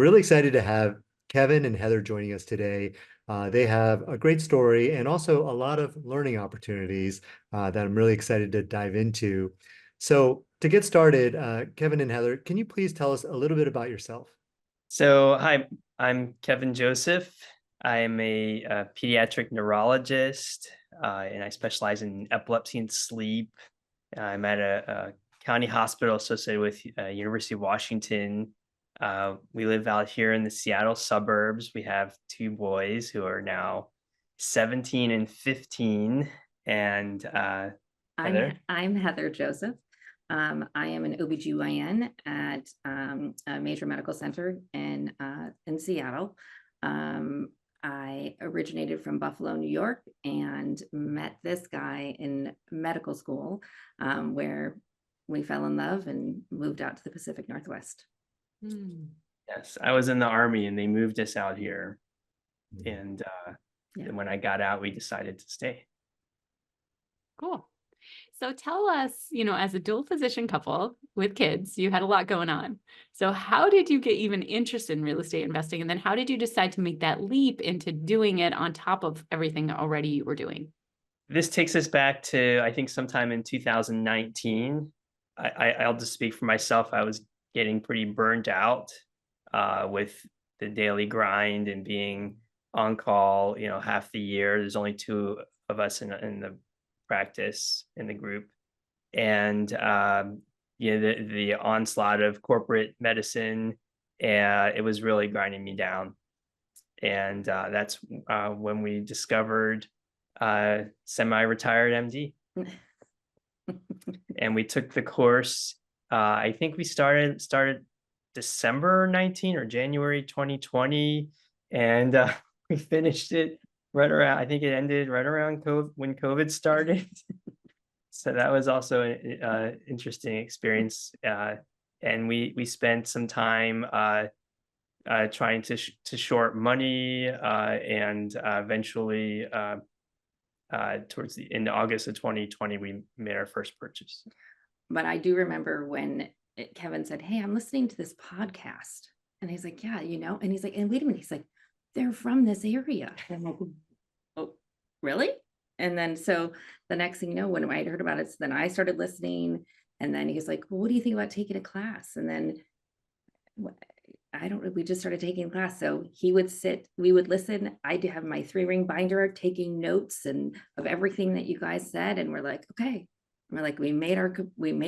We're really excited to have Kevin and Heather joining us today. They have a great story and also a lot of learning opportunities that I'm really excited to dive into. So to get started, Kevin and Heather, can you please tell us a little bit about yourself? So, hi, I'm Kevin Joseph. I am a pediatric neurologist, and I specialize in epilepsy and sleep. I'm at a county hospital associated with University of Washington. We live out here in the Seattle suburbs. We have two boys who are now 17 and 15. And Heather. I'm Heather Joseph. I am an OBGYN at a major medical center in Seattle. I originated from Buffalo, New York, and met this guy in medical school, where we fell in love and moved out to the Pacific Northwest. Yes, I was in the Army and they moved us out here. And Yeah. when I got out, we decided to stay. Cool. So tell us, as a dual physician couple with kids, you had a lot going on. So how did you get even interested in real estate investing? And then how did you decide to make that leap into doing it on top of everything already you were doing? This takes us back to, I think, sometime in 2019. I'll just speak for myself. I was getting pretty burnt out with the daily grind and being on call, half the year. There's only two of us in the practice in the group, and the onslaught of corporate medicine, it was really grinding me down. And that's when we discovered semi-retired MD. And we took the course. I think we started December 19 or January 2020, and we finished it right around, I think it ended right around when COVID started. So that was also an interesting experience. And we spent some time trying to short money, and eventually towards the in August of 2020, we made our first purchase. But I do remember when Kevin said, "Hey, I'm listening to this podcast," and he's like, "Yeah, and he's like, and wait a minute," he's like, "They're from this area." And I'm like, "Oh, really?" And then so the next thing you know, when I heard about it, so then I started listening, and then he's like, "Well, what do you think about taking a class?" And then we just started taking class. So he would sit, we would listen. I'd have my 3-ring binder taking notes and of everything that you guys said. And we're like, okay. And we're like, we made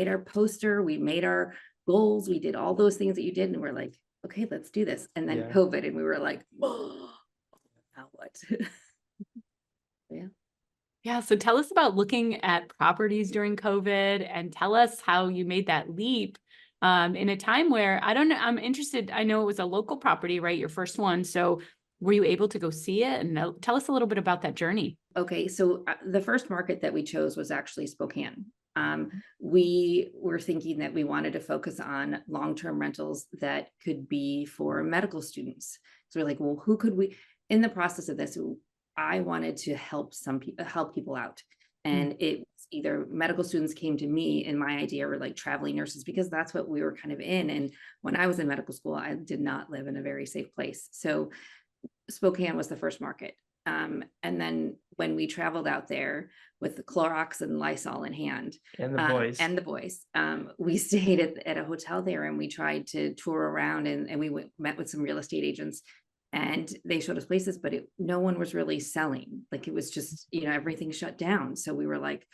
our poster, we made our goals, we did all those things that you did. And we're like, okay, let's do this. And then COVID, and we were like, oh, now what? Yeah. Yeah. So tell us about looking at properties during COVID and tell us how you made that leap in a time where, I don't know, I'm interested. I know it was a local property, right? Your first one. So were you able to go see it? And tell us a little bit about that journey. Okay. So the first market that we chose was actually Spokane. We were thinking that we wanted to focus on long-term rentals that could be for medical students. So we're like, well, who could we, in the process of this, I wanted to help people out. And it was either medical students came to me, and my idea were like traveling nurses, because that's what we were kind of in. And when I was in medical school, I did not live in a very safe place. So Spokane was the first market. And then when we traveled out there with the Clorox and Lysol in hand, and the boys, we stayed at a hotel there, and we tried to tour around, and we met with some real estate agents, and they showed us places, but no one was really selling. Like, it was just, everything shut down. So we were like,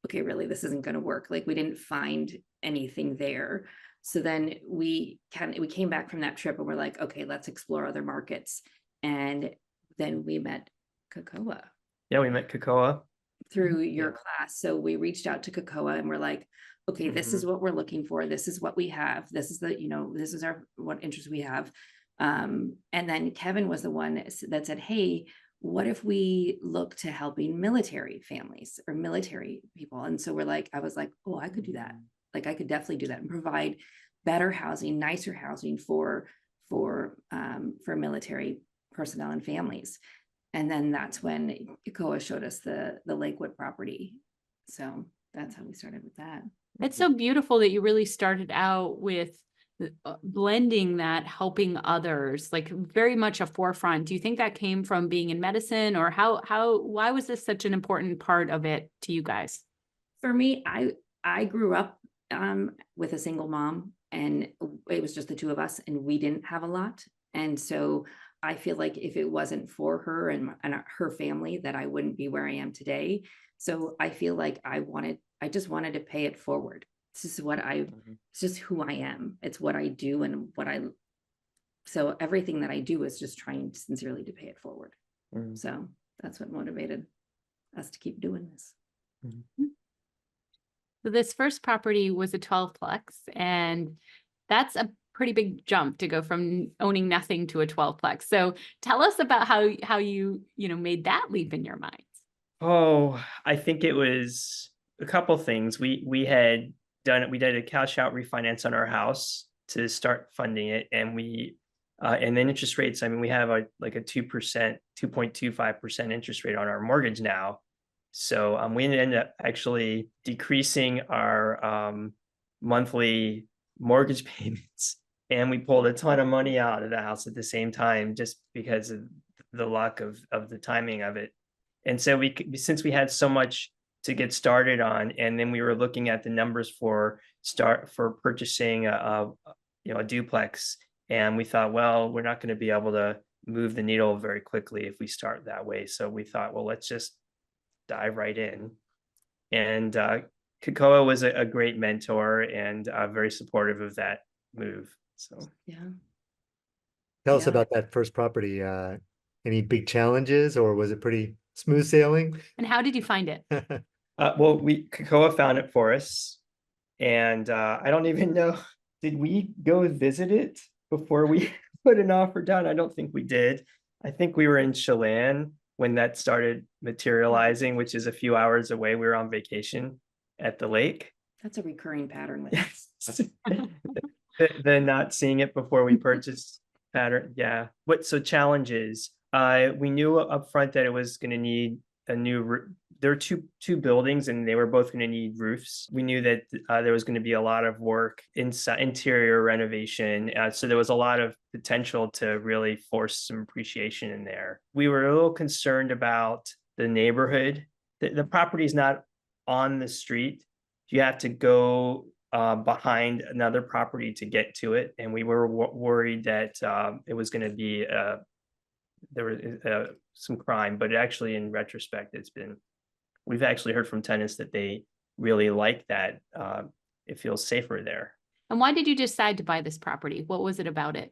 okay, really, this isn't going to work. Like, we didn't find anything there. So then we came back from that trip, and we're like, okay, let's explore other markets. And then we met Cocoa. Yeah, we met Cocoa through your class. So we reached out to Cocoa, and we're like, okay, this is what we're looking for. This is what we have. This is this is what interest we have. And then Kevin was the one that said, hey, what if we look to helping military families or military people? And so I was like, oh, I could do that. Like, I could definitely do that and provide better housing, nicer housing for military personnel and families. And then that's when Cocoa showed us the Lakewood property. So that's how we started with that. It's so beautiful that you really started out with blending that, helping others, like very much a forefront. Do you think that came from being in medicine, or why was this such an important part of it to you guys? For me, I grew up with a single mom, and it was just the two of us, and we didn't have a lot. And so I feel like if it wasn't for her and her family, that I wouldn't be where I am today. So I feel like I just wanted to pay it forward. This is it's just who I am. It's what I do and so everything that I do is just trying sincerely to pay it forward. So that's what motivated us to keep doing this. So this first property was a 12-plex, and that's a pretty big jump to go from owning nothing to a 12-plex. So tell us about how you made that leap in your minds. Oh, I think it was a couple things. We did a cash out refinance on our house to start funding it, and and then interest rates. I mean, we have a 2%, 2.25% interest rate on our mortgage now. So we ended up actually decreasing our monthly mortgage payments, and we pulled a ton of money out of the house at the same time, just because of the luck of the timing of it. And so since we had so much to get started on, and then we were looking at the numbers for purchasing a duplex, and we thought, well, we're not going to be able to move the needle very quickly if we start that way. So we thought, well, let's just dive right in. And Kakoa was a great mentor and very supportive of that move. So Tell us about that first property. Any big challenges, or was it pretty smooth sailing? And how did you find it? Well, Kakoa found it for us, and I don't even know, did we go visit it before we put an offer down? I don't think we did. I think we were in Chelan when that started materializing, which is a few hours away. We were on vacation at the lake. That's a recurring pattern with us. The not seeing it before we purchased pattern. Yeah. So challenges. We knew up front that it was going to need a new there were two buildings, and they were both going to need roofs. We knew that there was going to be a lot of work inside, interior renovation. So there was a lot of potential to really force some appreciation in there. We were a little concerned about the neighborhood. The property is not on the street. You have to go behind another property to get to it. And we were worried that it was going to be there was some crime, but actually, in retrospect, we've actually heard from tenants that they really like that. It feels safer there. And why did you decide to buy this property? What was it about it?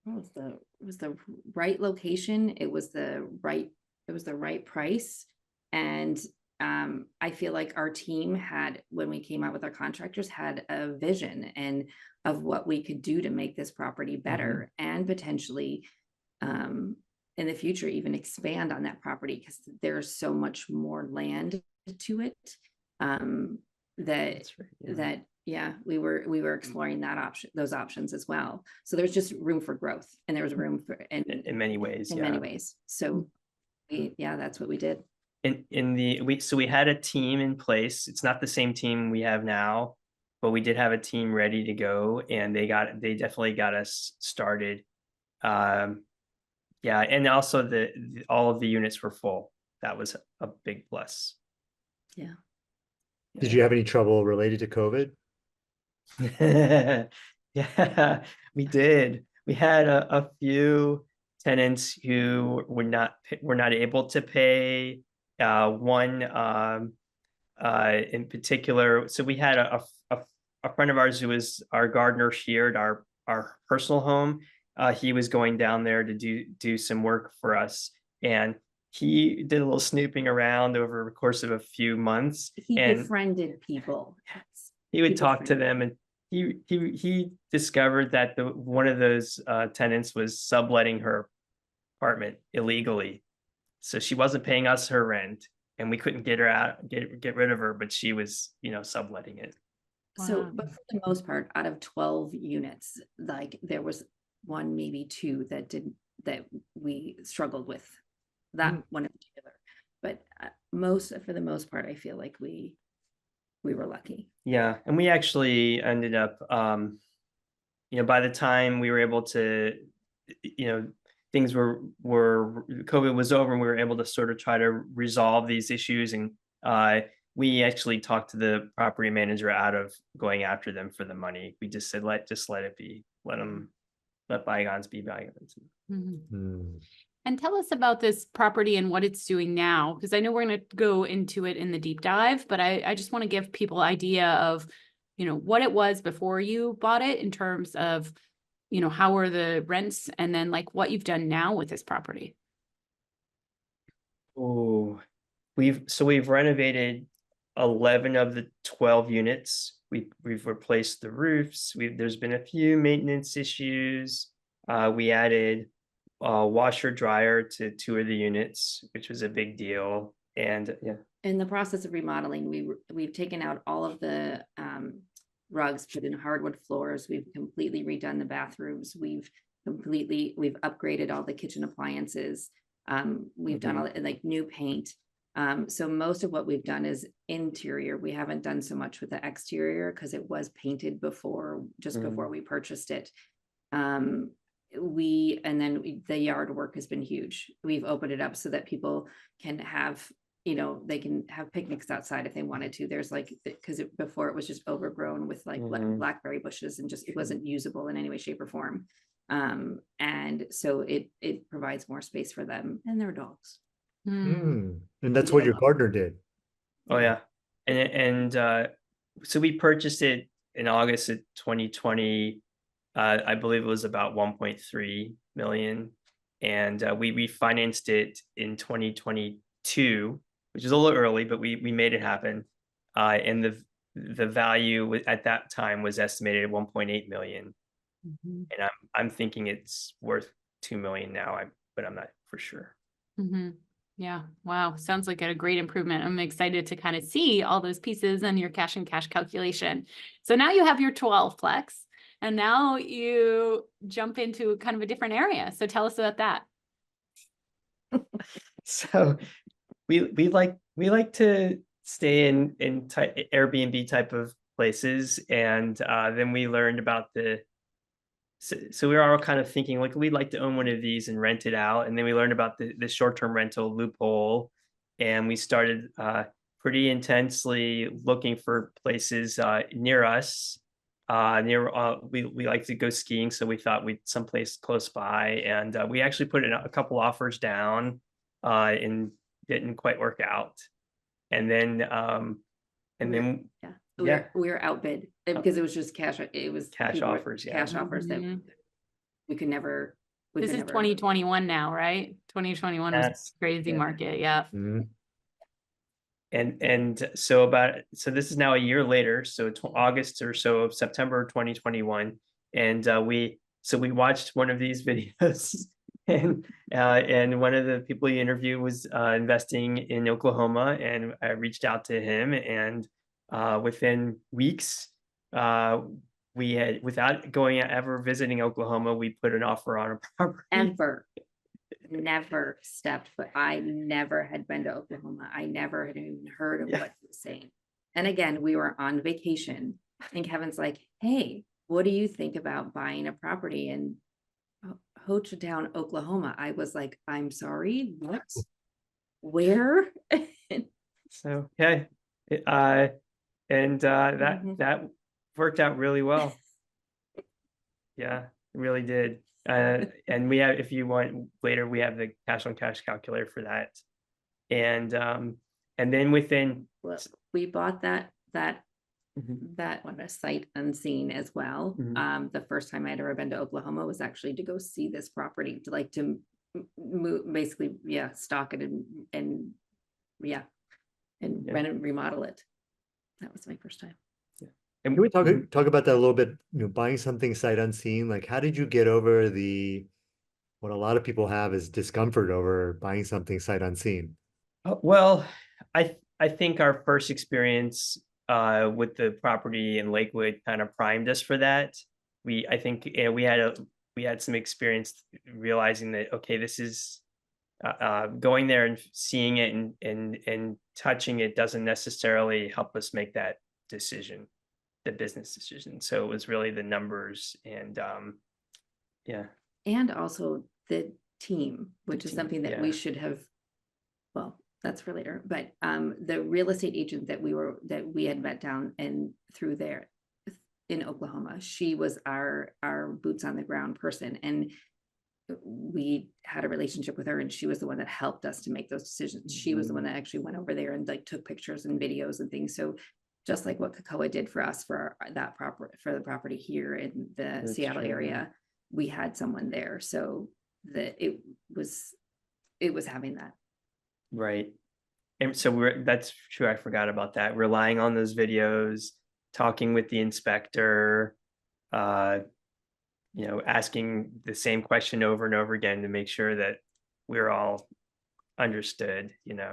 Well, it was the right location. It was the right price. And I feel like our team had, when we came out with our contractors, had a vision and of what we could do to make this property better, and potentially in the future even expand on that property, because there's so much more land to it that we were exploring those options as well. So there's just room for growth, and there was room for in many ways. Many ways. So that's what we did. So we had a team in place. It's not the same team we have now, but we did have a team ready to go, and they definitely got us started. And also all of the units were full. That was a big plus. Yeah. Did you have any trouble related to COVID? Yeah, we did. We had a few tenants who were not able to pay. One in particular. So we had a friend of ours who was our gardener here at our personal home. He was going down there to do some work for us, and he did a little snooping around over the course of a few months. He befriended people. He would talk to them, and he discovered that one of those tenants was subletting her apartment illegally. So she wasn't paying us her rent, and we couldn't get her out, get rid of her, but she was, subletting it. So, but for the most part, out of 12 units, like there was one, maybe two that we struggled with, that one in particular. But for the most part, I feel like we we were lucky. Yeah, and we actually ended up, by the time we were able to, things were COVID was over, and we were able to sort of try to resolve these issues, and we actually talked to the property manager out of going after them for the money. We just said, let it be, let bygones be bygones. Mhm. Mm. And tell us about this property and what it's doing now, because I know we're going to go into it in the deep dive, but I just want to give people idea of, what it was before you bought it in terms of, how are the rents, and then like what you've done now with this property. Oh, we've renovated 11 of the 12 units. We've replaced the roofs. There's been a few maintenance issues. We added washer dryer to 2 of the units, which was a big deal. And yeah, In the process of remodeling, we've taken out all of the rugs, put in hardwood floors. We've completely redone the bathrooms. We've upgraded all the kitchen appliances. We've done all like new paint. So most of what we've done is interior. We haven't done so much with the exterior because it was painted before we purchased it. The yard work has been huge. We've opened it up so that people can have, they can have picnics outside if they wanted to. There's because before it was just overgrown with blackberry bushes and just, it wasn't usable in any way, shape or form. And so it provides more space for them and their dogs. And that's what your partner did. Oh yeah. And so we purchased it in August of 2020. I believe it was about 1.3 million. And we refinanced it in 2022, which is a little early, but we made it happen. And the value at that time was estimated at 1.8 million. Mm-hmm. And I'm thinking it's worth 2 million now, but I'm not for sure. Mm-hmm. Yeah. Wow. Sounds like a great improvement. I'm excited to kind of see all those pieces and your cash and cash calculation. So now you have your 12plex, and now you jump into kind of a different area. So tell us about that. So we like to stay in Airbnb type of places, and then we learned about so we were all kind of thinking like we'd like to own one of these and rent it out, and then we learned about the short-term rental Loophole, and we started pretty intensely looking for places near us. We like to go skiing, so we thought we'd someplace close by, and we actually put in a couple offers down, and didn't quite work out. And then we were outbid because it was just cash. It was cash offers, cash offers that we could never. This is 2021 now, right? 2021 was a crazy market. Yeah. Mm-hmm. And so this is now a year later, so August or so of September 2021, and we watched one of these videos, and one of the people you interviewed was investing in Oklahoma, and I reached out to him, and within weeks, we had, without ever visiting Oklahoma, we put an offer on a property. Never stepped foot. I never had been to Oklahoma. I never had even heard of what he was saying. And again, we were on vacation, and Kevin's like, "Hey, what do you think about buying a property in Hochatown, Oklahoma?" I was like, "I'm sorry, what? Where?" So yeah, that worked out really well. Yeah, it really did. And we have, if you want later, we have the cash on cash calculator for that. And then we bought that on a sight unseen as well. The first time I'd ever been to Oklahoma was actually to go see this property, to move, basically, stock it and rent and remodel it. That was my first time. And can we talk about that a little bit, buying something sight unseen? Like, how did you get over what a lot of people have is discomfort over buying something sight unseen? Well, I think our first experience with the property in Lakewood kind of primed us for that. I think we had some experience realizing that, okay, this is going there and seeing it and touching it doesn't necessarily help us make that decision, the business decision. So it was really the numbers and yeah. And also the team, which is team, something that we yeah. should have, well, that's for later, but the real estate agent that we had met down and through there in Oklahoma, she was our boots on the ground person, and we had a relationship with her, and she was the one that helped us to make those decisions. She was the one that actually went over there and like took pictures and videos and things. So just like what Kakoa did for us for the property here in the That's Seattle true. area, we had someone there. So that it was having that. Right. And so that's true. I forgot about that. Relying on those videos, talking with the inspector, asking the same question over and over again to make sure that we're all understood, and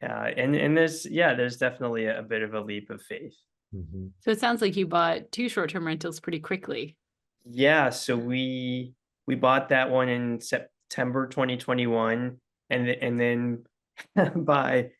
there's definitely a bit of a leap of faith. Mhm. So it sounds like you bought 2 short-term rentals pretty quickly. Yeah. So we bought that one in September 2021, and then by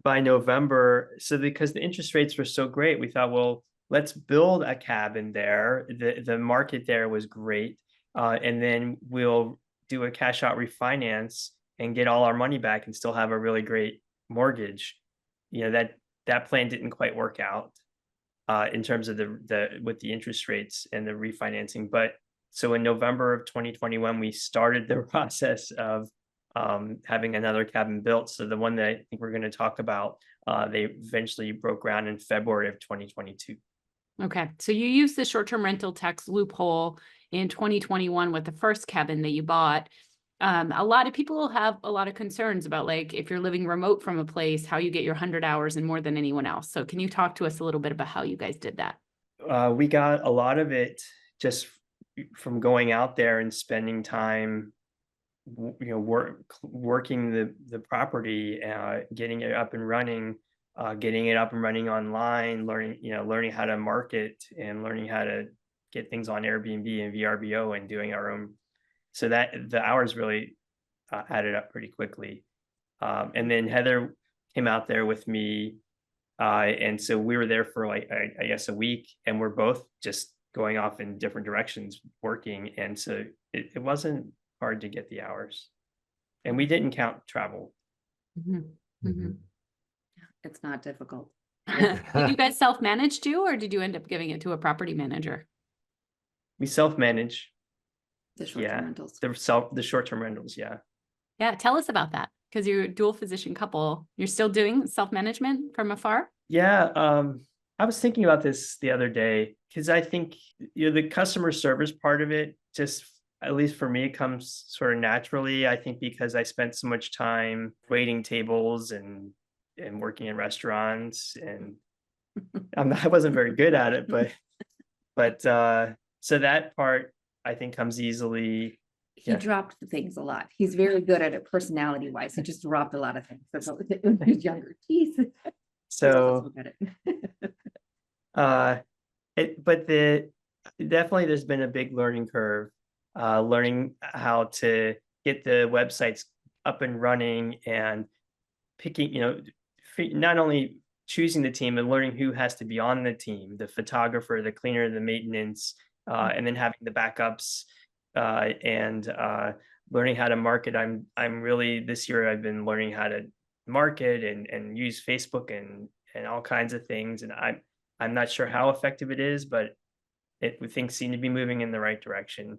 November, so because the interest rates were so great, we thought, well, let's build a cabin there. The market there was great. And then we'll do a cash out refinance and get all our money back and still have a really great mortgage. That plan didn't quite work out in terms of the with the interest rates and the refinancing. But so in November of 2021, we started the process of having another cabin built. So the one that I think we're going to talk about, they eventually broke ground in February of 2022. Okay. So you used the short-term rental tax loophole in 2021 with the first cabin that you bought. A lot of people have a lot of concerns about, like, if you're living remote from a place, how you get your 100 hours and more than anyone else. So can you talk to us a little bit about how you guys did that? We got a lot of it just from going out there and spending time working the property, getting it up and running, online, learning how to market and learning how to get things on Airbnb and VRBO and doing our own. So that the hours really added up pretty quickly. And then Heather came out there with me. And so we were there for like, I guess a week, and we're both just going off in different directions working. And so it wasn't hard to get the hours, and we didn't count travel. It's not difficult. Did you guys self-manage too, or did you end up giving it to a property manager? We self-manage. The short-term rentals. The short-term rentals. Yeah. Yeah. Tell us about that, because you're a dual physician couple. You're still doing self-management from afar? Yeah. I was thinking about this the other day because I think the customer service part of it, just at least for me, comes sort of naturally. I think because I spent so much time waiting tables and working in restaurants, and I wasn't very good at it, but so that part I think comes easily. He dropped things a lot. He's very good at it personality wise. He just dropped a lot of things when he was younger. Jeez. So definitely there's been a big learning curve, learning how to get the websites up and running and picking, not only choosing the team and learning who has to be on the team, the photographer, the cleaner, the maintenance, and then having the backups, and learning how to market. I'm really, this year I've been learning how to market and use Facebook and all kinds of things. And I'm not sure how effective it is, but things seem to be moving in the right direction.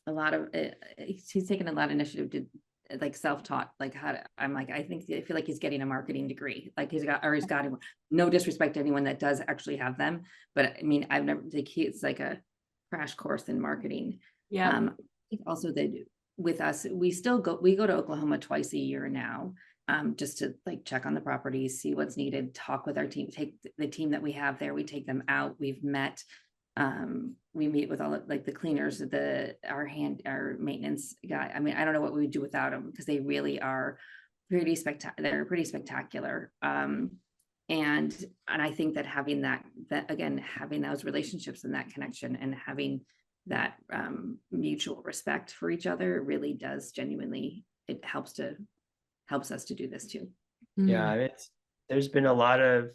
A lot of he's taken a lot of initiative to like self-taught, like how to, I feel like he's getting a marketing degrey. Like he's got him. No disrespect to anyone that does actually have them, but I mean, I've never, like, it's like a crash course in marketing. Yeah. I think also that with us, we go to Oklahoma twice a year now, just to like check on the properties, see what's needed, talk with our team, take the team that we have there, we take them out. We've met, we meet with all of, like, the cleaners, our maintenance guy. I mean, I don't know what we would do without them, because they really are pretty spectacular. They're pretty spectacular. And I think that having that again, having those relationships and that connection and having that mutual respect for each other really does genuinely, it helps us to do this too. Yeah, there's been a lot of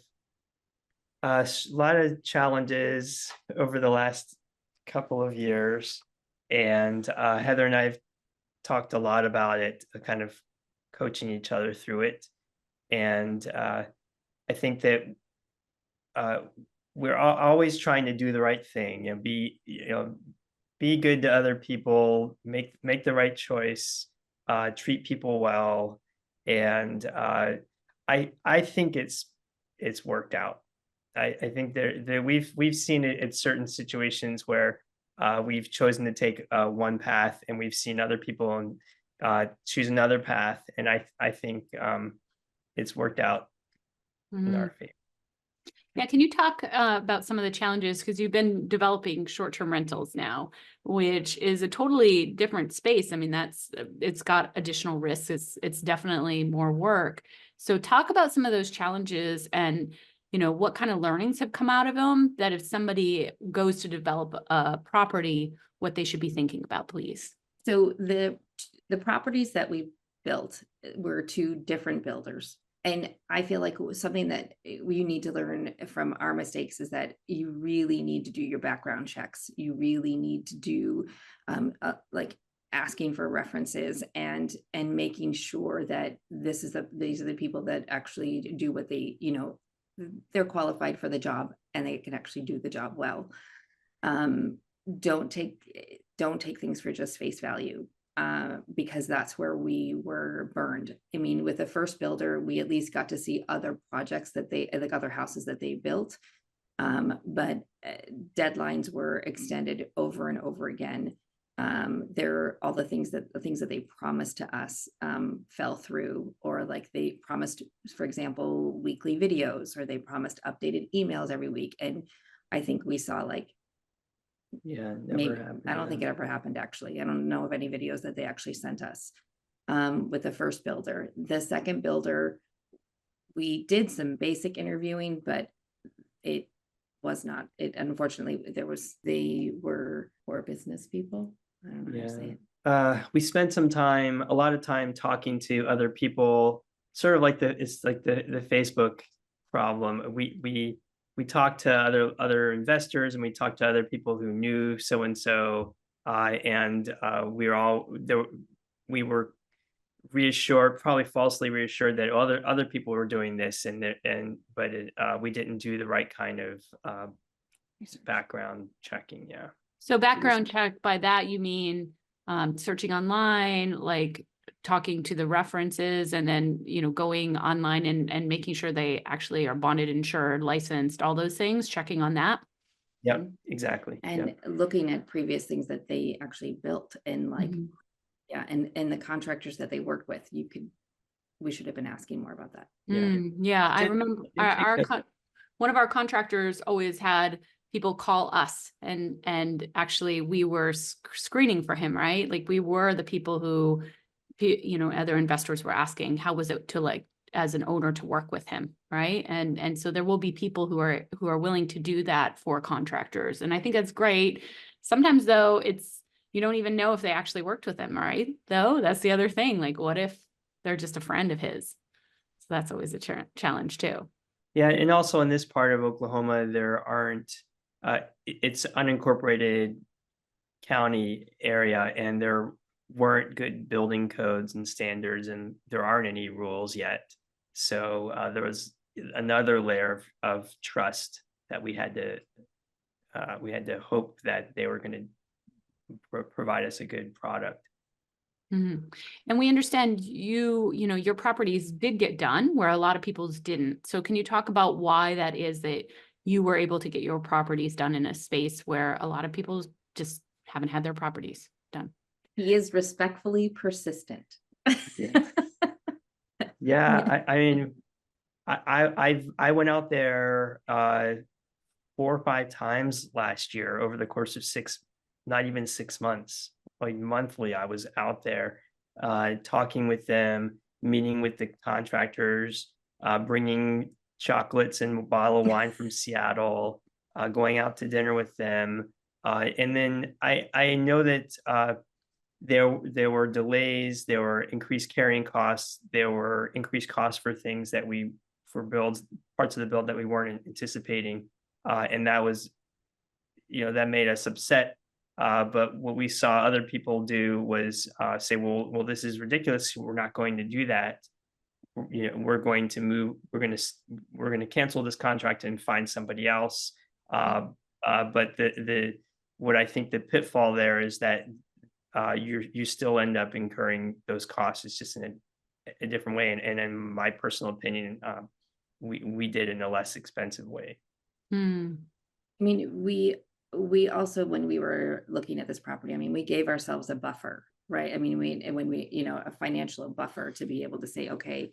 A lot of challenges over the last couple of years, and Heather and I have talked a lot about it, kind of coaching each other through it. And I think that we're always trying to do the right thing and be good to other people, make the right choice, treat people well, and I think it's worked out. I think there we've seen it in certain situations where we've chosen to take one path, and we've seen other people choose another path, and I think it's worked out in our favor. Yeah, can you talk about some of the challenges? Because you've been developing short-term rentals now, which is a totally different space. I mean, it's got additional risks. It's definitely more work. So talk about some of those challenges and, you know, what kind of learnings have come out of them, that if somebody goes to develop a property, what they should be thinking about, please. So the properties that we built were two different builders. And I feel like something that we need to learn from our mistakes is that you really need to do your background checks. You really need to do like asking for references and making sure that these are the people that actually do what they, you know, they're qualified for the job and they can actually do the job well. Don't take things for just face value. Because that's where we were burned. I mean, with the first builder, we at least got to see other projects that like other houses that they built. But deadlines were extended over and over again. All the things that they promised to us fell through, or like they promised, for example, weekly videos, or they promised updated emails every week. And I think we saw like, Never happened. I don't think it ever happened, actually. I don't know of any videos that they actually sent us with the first builder. The second builder, we did some basic interviewing, but it was not, unfortunately, they were poor business people. I don't know how to say it. We spent a lot of time talking to other people, sort of like it's like the Facebook problem. We talked to other investors, and we talked to other people who knew so and so, and we were reassured, probably falsely reassured, that other people were doing this, but we didn't do the right kind of background checking. Yeah. So background check, by that you mean searching online, like talking to the references, and then, you know, going online and making sure they actually are bonded, insured, licensed, all those things, checking on that. Yep, exactly. And looking at previous things that they actually built, and like, and the contractors that they worked with, we should have been asking more about that. I remember one of our contractors always had people call us, and actually we were screening for him, right? Like we were the people who, you know, other investors were asking, how was it to, like, as an owner, to work with him, right? And so there will be people who are willing to do that for contractors, and I think that's great. Sometimes though, you don't even know if they actually worked with him, right? Though that's the other thing. Like, what if they're just a friend of his? So that's always a challenge too. Yeah, and also in this part of Oklahoma, there aren't. It's unincorporated county area, and there weren't good building codes and standards, and there aren't any rules yet. So there was another layer of trust that we had to hope that they were going to provide us a good product. And we understand you know, your properties did get done where a lot of people's didn't. So can you talk about why that is, that you were able to get your properties done in a space where a lot of people just haven't had their properties done? He is respectfully persistent. Yeah, I mean, I went out there 4 or 5 times last year over the course of not even 6 months, like monthly. I was out there talking with them, meeting with the contractors, bringing chocolates and a bottle of wine from Seattle, going out to dinner with them. And then I know that there were delays, there were increased carrying costs, there were increased costs for things that we for builds, parts of the build that we weren't anticipating. And that was, that made us upset. But what we saw other people do was say, well, this is ridiculous. We're not going to do that. We're going to move. We're going to cancel this contract and find somebody else. But what I think the pitfall there is that you still end up incurring those costs. It's just in a different way. And in my personal opinion, we did in a less expensive way. Hmm. I mean, we also, when we were looking at this property, I mean, we gave ourselves a buffer, right? I mean, a financial buffer to be able to say, okay,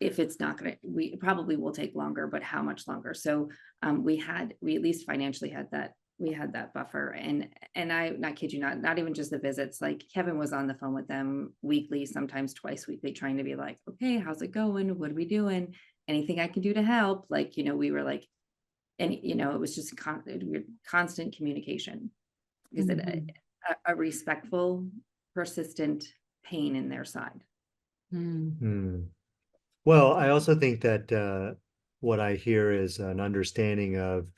if it's not going to, we probably will take longer, but how much longer? So we at least financially had that buffer. And I not kid you not even just the visits, like Kevin was on the phone with them weekly, sometimes twice weekly, trying to be like, okay, how's it going? What are we doing? Anything I can do to help? Like, we were like, and it was just constant communication. Is it a respectful, persistent pain in their side? Well, I also think that what I hear is an understanding of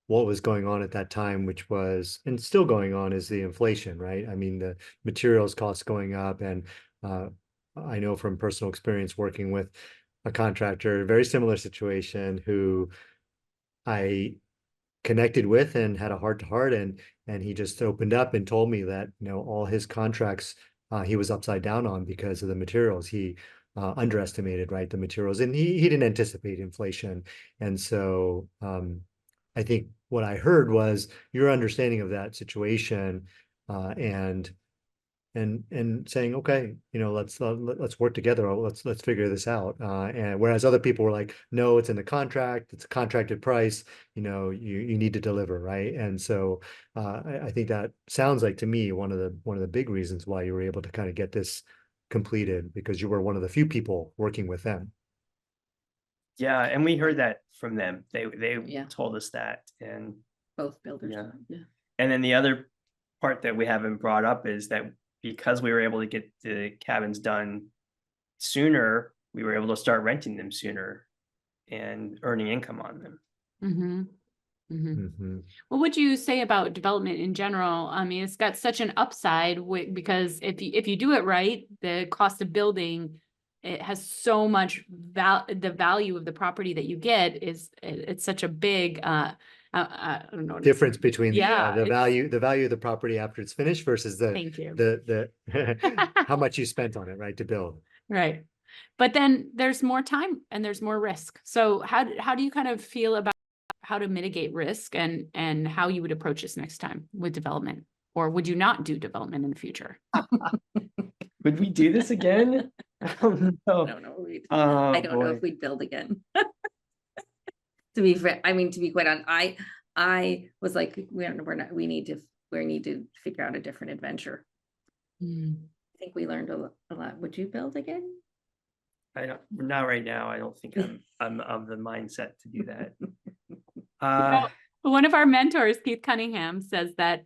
what was going on at that time, which was, and still going on, is the inflation, right? I mean, the materials costs going up. And I know from personal experience working with a contractor, very similar situation, who I connected with and had a heart-to-heart, and he just opened up and told me that all his contracts he was upside down on because of the materials. He underestimated, right, the materials, and he didn't anticipate inflation. And so I think what I heard was your understanding of that situation, and saying, okay, let's work together. Let's figure this out. And whereas other people were like, no, it's in the contract, it's a contracted price, you need to deliver, right? And so I think that sounds like, to me, one of the big reasons why you were able to kind of get this completed, because you were one of the few people working with them. Yeah, and we heard that from them. They Yeah. told us that. And Both builders. Yeah. And then the other part that we haven't brought up is that because we were able to get the cabins done sooner, we were able to start renting them sooner and earning income on them. What would you say about development in general? I mean, it's got such an upside because if you do it right, the cost of building, it has so much the value of the property that you get it's such a big I don't know Difference between the value of the property after it's finished versus thank you. the how much you spent on it, right, to build. Right. But then there's more time and there's more risk. So how do you kind of feel about how to mitigate risk and how you would approach this next time with development? Or would you not do development in the future? Would we do this again? I don't know. I don't know. I don't know if we'd build again. To be fair, I mean, to be quite honest, I was like, we need to figure out a different adventure. I think we learned a lot. Would you build again? Not right now. I don't think I'm of the mindset to do that. One of our mentors, Keith Cunningham, says that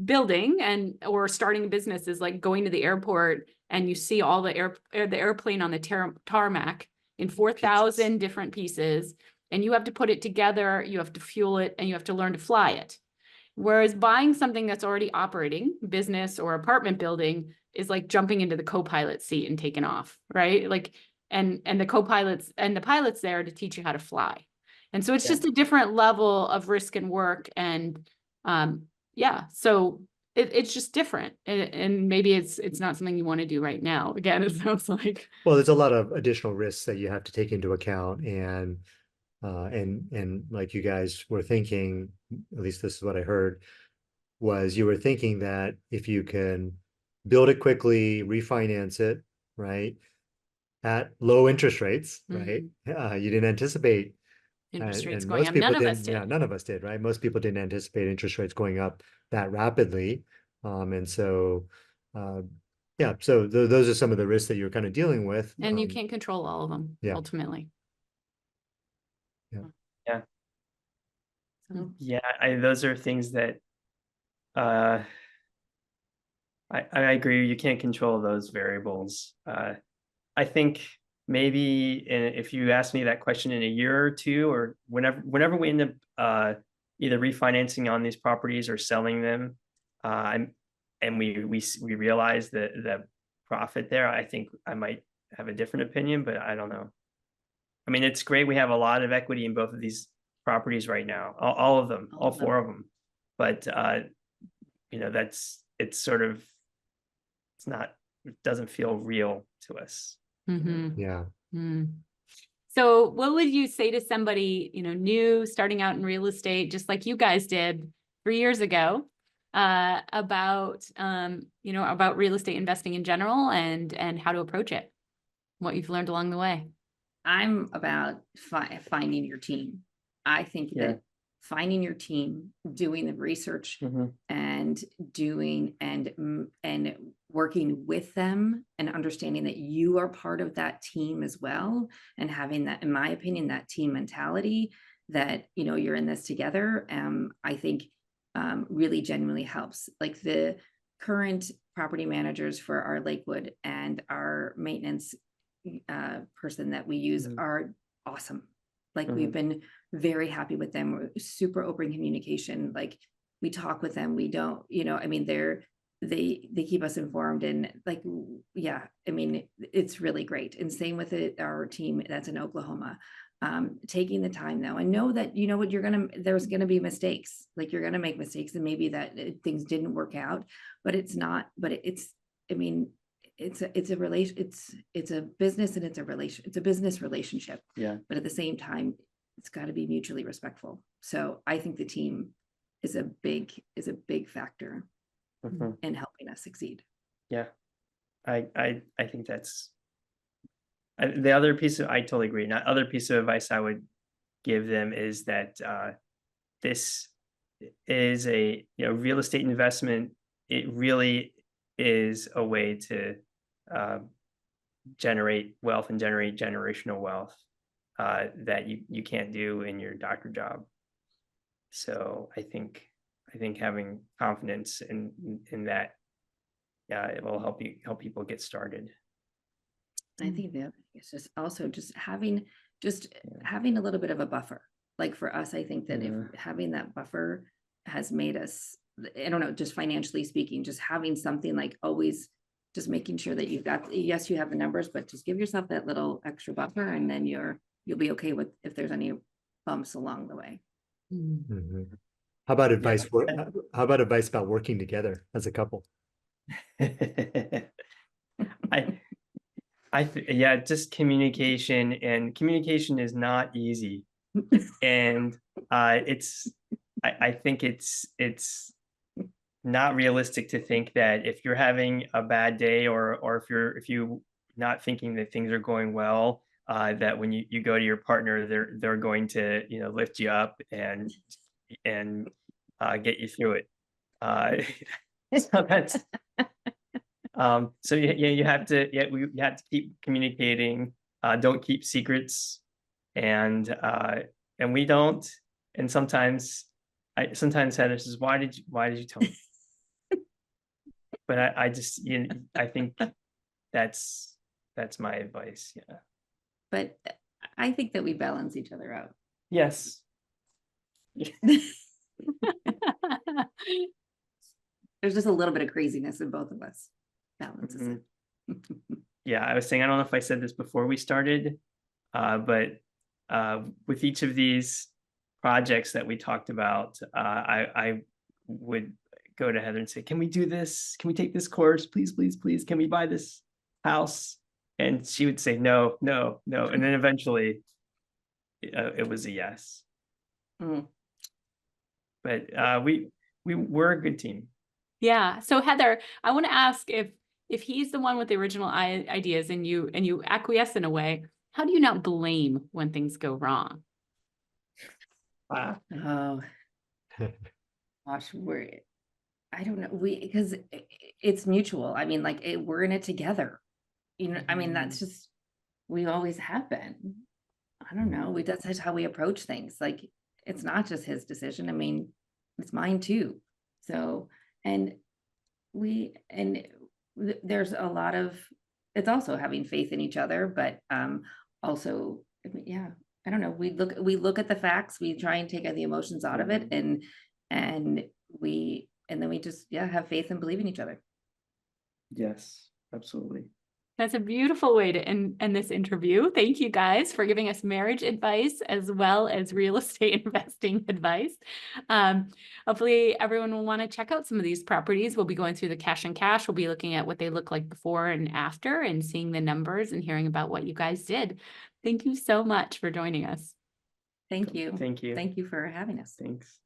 building or starting a business is like going to the airport and you see all the airplane on the tarmac in 4,000 different pieces, and you have to put it together, you have to fuel it, and you have to learn to fly it. Whereas buying something that's already operating, business or apartment building, is like jumping into the co-pilot seat and taking off, right? Like, and the co-pilots and the pilots there to teach you how to fly. And so it's just a different level of risk and work. And so it's just different. And maybe it's not something you want to do right now. Again, it sounds like. Well, there's a lot of additional risks that you have to take into account. And like you guys were thinking, at least this is what I heard, was you were thinking that if you can build it quickly, refinance it, right, at low interest rates, right? You didn't anticipate interest rates and going most up. people None of didn't. us did. Yeah, none of us did, right? Most people didn't anticipate interest rates going up that rapidly, and so so those are some of the risks that you're kind of dealing with. And you can't control all of them, ultimately. Yeah. Those are things that I agree. You can't control those variables. I think maybe if you ask me that question in a year or two, or whenever we end up either refinancing on these properties or selling them, and we realize the profit there, I think I might have a different opinion, but I don't know. I mean, it's great. We have a lot of equity in both of these properties right now, all of them, all four of them. But it's sort of, it doesn't feel real to us. Yeah. So what would you say to somebody, new, starting out in real estate, just like you guys did 3 years ago, about real estate investing in general and how to approach it, what you've learned along the way? I'm about finding your team. I think that finding your team, doing the research, and doing and working with them, and understanding that you are part of that team as well, and having that, in my opinion, that team mentality, that you're in this together, I think really genuinely helps. Like the current property managers for our Lakewood and our maintenance person that we use are awesome. Like we've been very happy with them. We're super open communication. Like we talk with them. We don't, I mean, they keep us informed, and like, yeah, I mean, it's really great. And same with our team that's in Oklahoma, taking the time though, and know that, there's going to be mistakes. Like you're going to make mistakes, and maybe that things didn't work out, but it's not, but I mean, it's a relation, it's a business, and it's a business relationship. Yeah. But at the same time, it's got to be mutually respectful. So I think the team is a big factor in helping us succeed. Yeah. I think that's the other piece I totally agree. Not other piece of advice I would give them is that this is a real estate investment. It really is a way to generate wealth and generate generational wealth that you can't do in your doctor job. So I think having confidence in that, it will help people get started. I think the other thing is just also just having a little bit of a buffer. Like for us, I think that if having that buffer has made us, I don't know, just financially speaking, just having something, like always just making sure that you've got, yes, you have the numbers, but just give yourself that little extra buffer, and then you'll be okay with if there's any bumps along the way. How about advice? How about advice about working together as a couple? Just communication, and communication is not easy. And I think it's not realistic to think that if you're having a bad day, or if you not thinking that things are going well, that when you go to your partner, they're going to lift you up and get you through it. So that's so you have to keep communicating. Don't keep secrets, and we don't. And sometimes Heather says, why did you tell me? But I just I think that's my advice. Yeah. But I think that we balance each other out. Yes. There's just a little bit of craziness in both of us. Balances it. Yeah, I was saying, I don't know if I said this before we started, but with each of these projects that we talked about, I would go to Heather and say, can we do this? Can we take this course? Please, please, please. Can we buy this house? And she would say, no, no, no. And then eventually it was a yes. But we're a good team. Yeah. So Heather, I want to ask if he's the one with the original ideas and you acquiesce in a way, how do you not blame when things go wrong? Oh gosh, I don't know. Because it's mutual. I mean, like we're in it together. I mean, that's just, we always have been. I don't know. That's how we approach things. Like it's not just his decision. I mean, it's mine too. So, and there's a lot of it's also having faith in each other, but also, I mean, yeah, I don't know. We look at the facts, we try and take the emotions out of it, and then we just, yeah, have faith and believe in each other. Yes, absolutely. That's a beautiful way to end this interview. Thank you guys for giving us marriage advice as well as real estate investing advice. Hopefully everyone will want to check out some of these properties. We'll be going through the cash and cash. We'll be looking at what they look like before and after and seeing the numbers and hearing about what you guys did. Thank you so much for joining us. Thank you. Thank you. Thank you for having us. Thanks.